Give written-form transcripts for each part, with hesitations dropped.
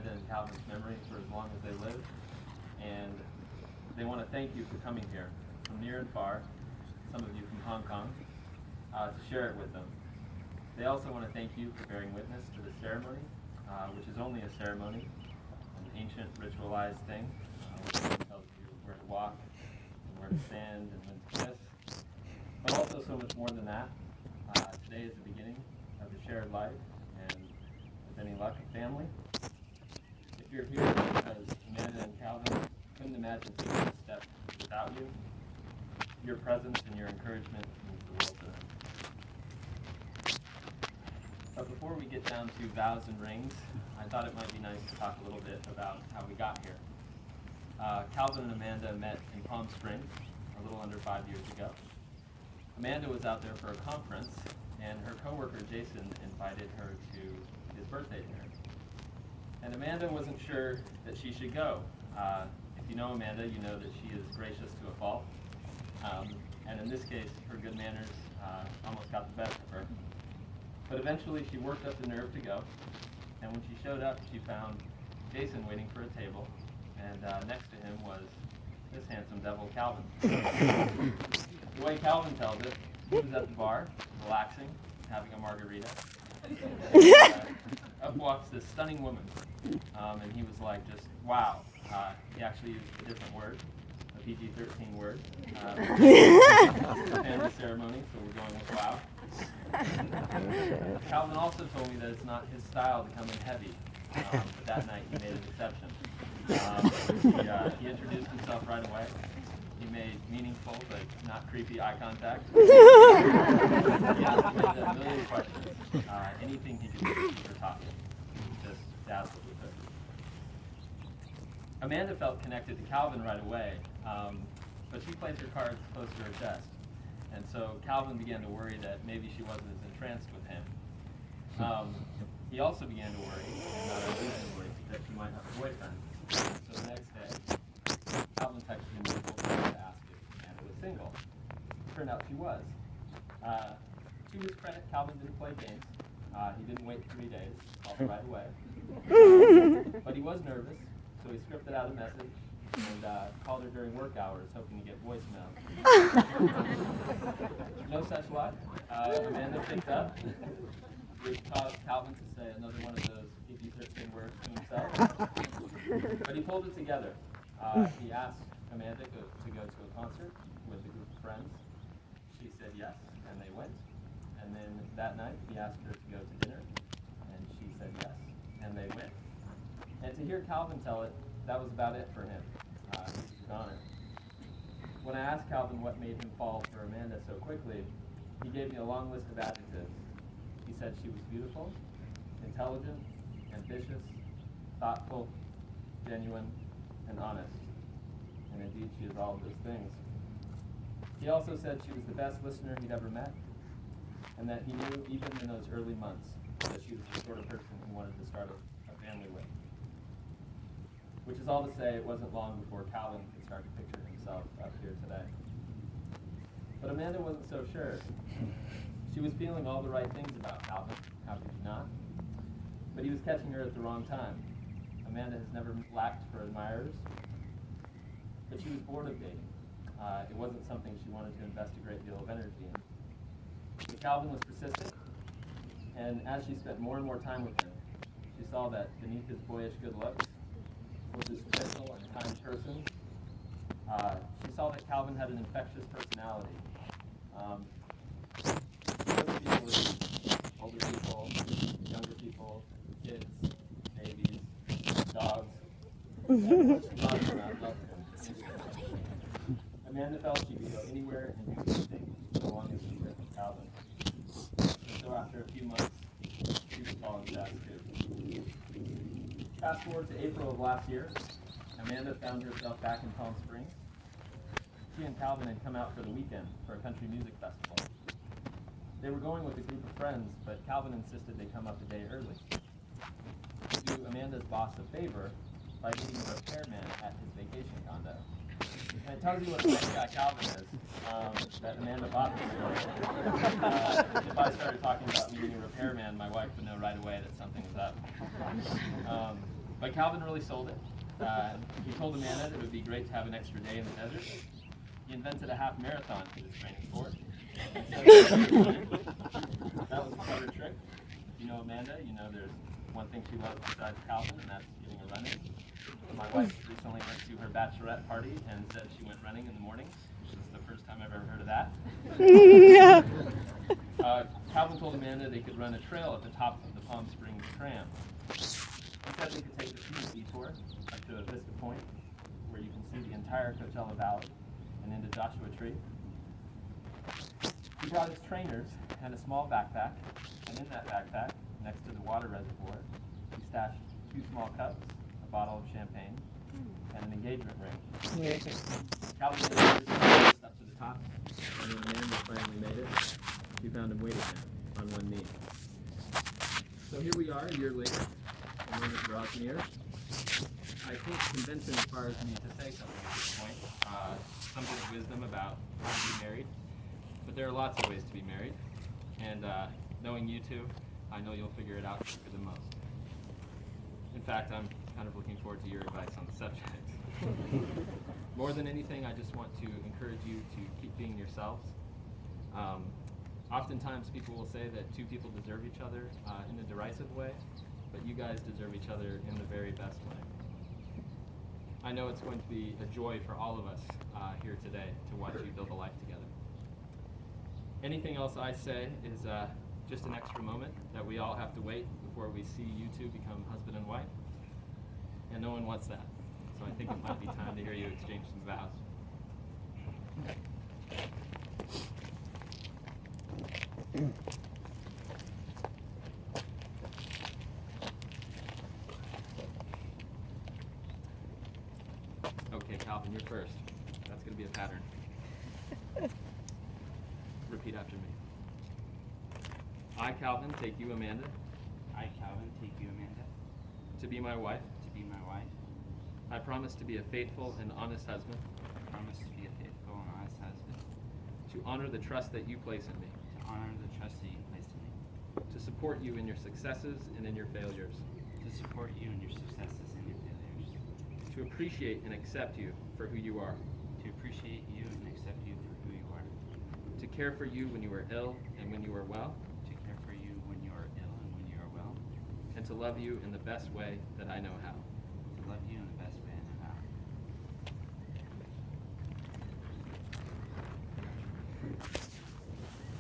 Amanda and Calvin's memory for as long as they live. And they want to thank you for coming here from near and far, some of you from Hong Kong, to share it with them. They also want to thank you for bearing witness to the ceremony, which is only a ceremony, an ancient ritualized thing, which tells you where to walk, and where to stand, and when to kiss. But also so much more than that. Today is the beginning of a shared life, and with any luck, a family. If you're here because Amanda and Calvin couldn't imagine taking this step without you, your presence and your encouragement means the world to them. But before we get down to vows and rings, I thought it might be nice to talk a little bit about how we got here. Calvin and Amanda met in Palm Springs a little under 5 years ago. Amanda was out there for a conference, and her coworker Jason invited her to his birthday dinner. And Amanda wasn't sure that she should go. If you know Amanda, you know that she is gracious to a fault. And in this case, her good manners almost got the best of her. But eventually she worked up the nerve to go, and when she showed up, she found Jason waiting for a table, and next to him was this handsome devil, Calvin. The way Calvin tells it, he was at the bar, relaxing, having a margarita. And, up walks this stunning woman, and he was like, just, wow. He actually used a different word, a PG-13 word. Family ceremony, so we're going with wow. Calvin also told me that it's not his style to come in heavy, but that night he made an exception. He introduced himself right away. He made meaningful but not creepy eye contact. He asked Amanda a million questions, anything he could do for talking. Just dazzled with it. Amanda felt connected to Calvin right away, but she played her cards close to her chest. And so Calvin began to worry that maybe she wasn't as entranced with him. He also began to worry, and not unreasonably, that she might have a boyfriend. So the next day, Calvin texted him multiple times to ask if Amanda was single. Turned out she was. To his credit, Calvin didn't play games. He didn't wait 3 days, called her right away. But he was nervous, so he scripted out a message and called her during work hours, hoping to get voicemail. No such luck. Amanda picked up, which caused Calvin to say another one of those PG-13 words to himself. But he pulled it together. He asked Amanda to go to a concert with a group of friends. She said yes, and they went. And then that night, he asked her to go to dinner, and she said yes, and they went. And to hear Calvin tell it, that was about it for him. He was gone. When I asked Calvin what made him fall for Amanda so quickly, he gave me a long list of adjectives. He said she was beautiful, intelligent, ambitious, thoughtful, genuine, and honest. And indeed, she is all of those things. He also said she was the best listener he'd ever met, and that he knew, even in those early months, that she was the sort of person he wanted to start a family with. Which is all to say, it wasn't long before Calvin could start to picture himself up here today. But Amanda wasn't so sure. She was feeling all the right things about Calvin, how could you not? But he was catching her at the wrong time. Amanda has never lacked for admirers, but she was bored of dating. It wasn't something she wanted to invest a great deal of energy in. But Calvin was persistent, and as she spent more and more time with him, she saw that beneath his boyish good looks was this gentle and kind person. She saw that Calvin had an infectious personality. Older people, younger people, kids, babies, dogs. Everyone she loved loved him. Amanda felt she could go anywhere and do anything so long as she was with Calvin. And so after a few months, she was falling fast too. Fast forward to April of last year, Amanda found herself back in Palm Springs. She and Calvin had come out for the weekend for a country music festival. They were going with a group of friends, but Calvin insisted they come up a day early. To do Amanda's boss a favor by meeting a repairman at his vacation condo. And it tells you what a nice guy Calvin is, that Amanda bought this story. If I started talking about meeting a repairman, my wife would know right away that something was up. But Calvin really sold it. He told Amanda that it would be great to have an extra day in the desert. He invented a half marathon for this training sport. That was a clever trick. You know Amanda, you know there's one thing she loves besides Calvin, and that's getting a run in. My wife recently went to her bachelorette party and said she went running in the mornings, which is the first time I've ever heard of that. Calvin told Amanda they could run a trail at the top of the Palm Springs Tram. He said they could take the scenic detour up to Vista Point, where you can see the entire Coachella Valley and into Joshua Tree. He brought his trainers and a small backpack, and in that backpack, next to the water reservoir, he stashed 2 small cups, a bottle of champagne, and an engagement ring. Calvin made it up to the top, and when Amanda finally made it, she found him waiting there on one knee. So here we are, a year later, the moment draws near. I think convention requires me to say something at this point, something of wisdom about how to be married. But there are lots of ways to be married, and knowing you two, I know you'll figure it out quicker than most. In fact, I'm kind of looking forward to your advice on the subject. More than anything, I just want to encourage you to keep being yourselves. Oftentimes people will say that 2 people deserve each other in a derisive way, but you guys deserve each other in the very best way. I know it's going to be a joy for all of us here today to watch you build a life together. Anything else I say is just an extra moment that we all have to wait before we see you two become husband and wife. And no one wants that. So I think it might be time to hear you exchange some vows. Okay, Calvin, you're first. That's going to be a pattern. Repeat after me. I, Calvin, take you, Amanda, I, Calvin, take you, Amanda, to be my wife. to be my wife. I promise to be a faithful and honest husband, I promise to be a faithful and honest husband, to honor the trust that you place in me, to honor the trust that you placed in me, to support you in your successes and in your failures, to support you in your successes and your failures, to appreciate and accept you for who you are, to appreciate you and accept you for who you are, to care for you when you are ill and when you are well, to care for you when you are ill and when you are well, and to love you in the best way that I know how. to love you in the best way I know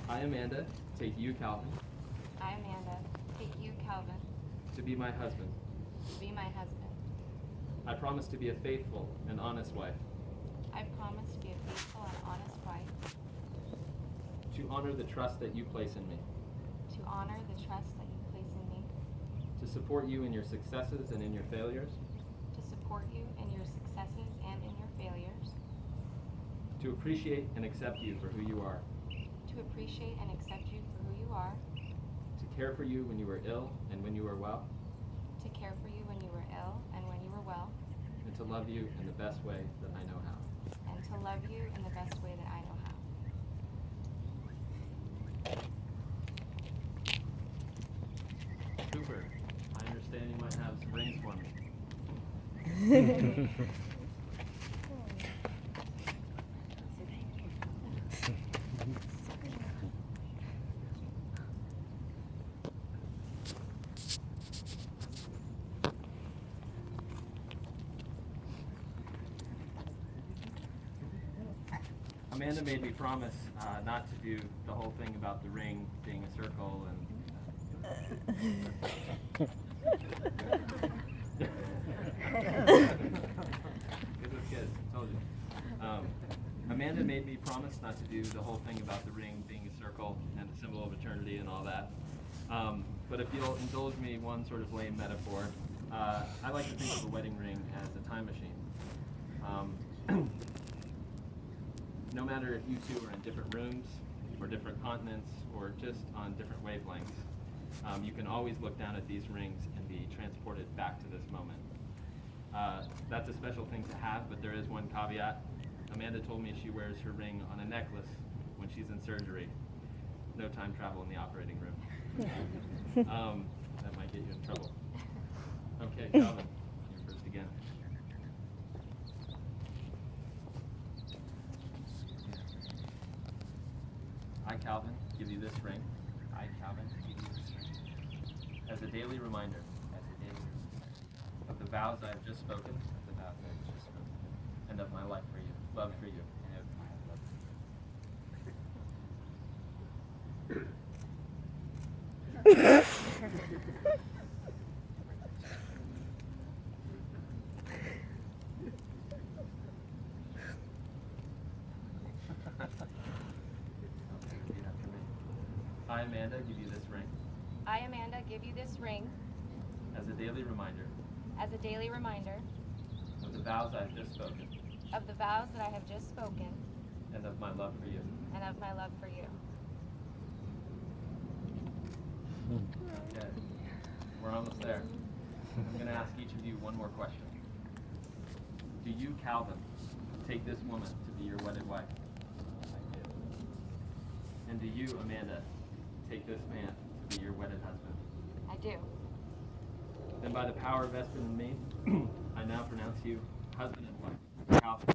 how. I, Amanda, take you, Calvin, I, Amanda, take you, Calvin, to be my husband. to be my husband. I promise to be a faithful and honest wife, I promise to be a faithful and honest wife, to honor the trust that you place in me, to honor the trust that you place in me, to support you in your successes and in your failures, to support you in your successes and in your failures, to appreciate and accept you for who you are, to appreciate and accept you for who you are, to care for you when you are ill and when you are well, to care for you when you were ill and when you were well, and to love you in the best way that I know how. and to love you in the best way that I know how. Cooper, I understand you might have some rings for me. Amanda made me promise not to do the whole thing about the ring being a circle and. It was good, told you. Amanda made me promise not to do the whole thing about the ring being a circle and a symbol of eternity and all that. But if you'll indulge me one sort of lame metaphor, I like to think of a wedding ring as a time machine. No matter if you two are in different rooms or different continents or just on different wavelengths, you can always look down at these rings and be transported back to this moment. That's a special thing to have, but there is one caveat. Amanda told me she wears her ring on a necklace when she's in surgery. No time travel in the operating room. That might get you in trouble. Okay, Calvin, Calvin, give you this ring I, Calvin, give you this ring as a daily reminder as a daily reminder of the vows I have just spoken of the vows I have just spoken and of my life for you, love for you. and of my love for you. Okay, repeat after me. I, Amanda, give you this ring I, Amanda, give you this ring as a daily reminder as a daily reminder of the vows I have just spoken of the vows that I have just spoken and of my love for you. and of my love for you. Okay, we're almost there. I'm going to ask each of you one more question. Do you, Calvin, take this woman to be your wedded wife? I do. And do you, Amanda, take this man to be your wedded husband? I do. Then by the power vested in me, I now pronounce you husband and wife. Calvin.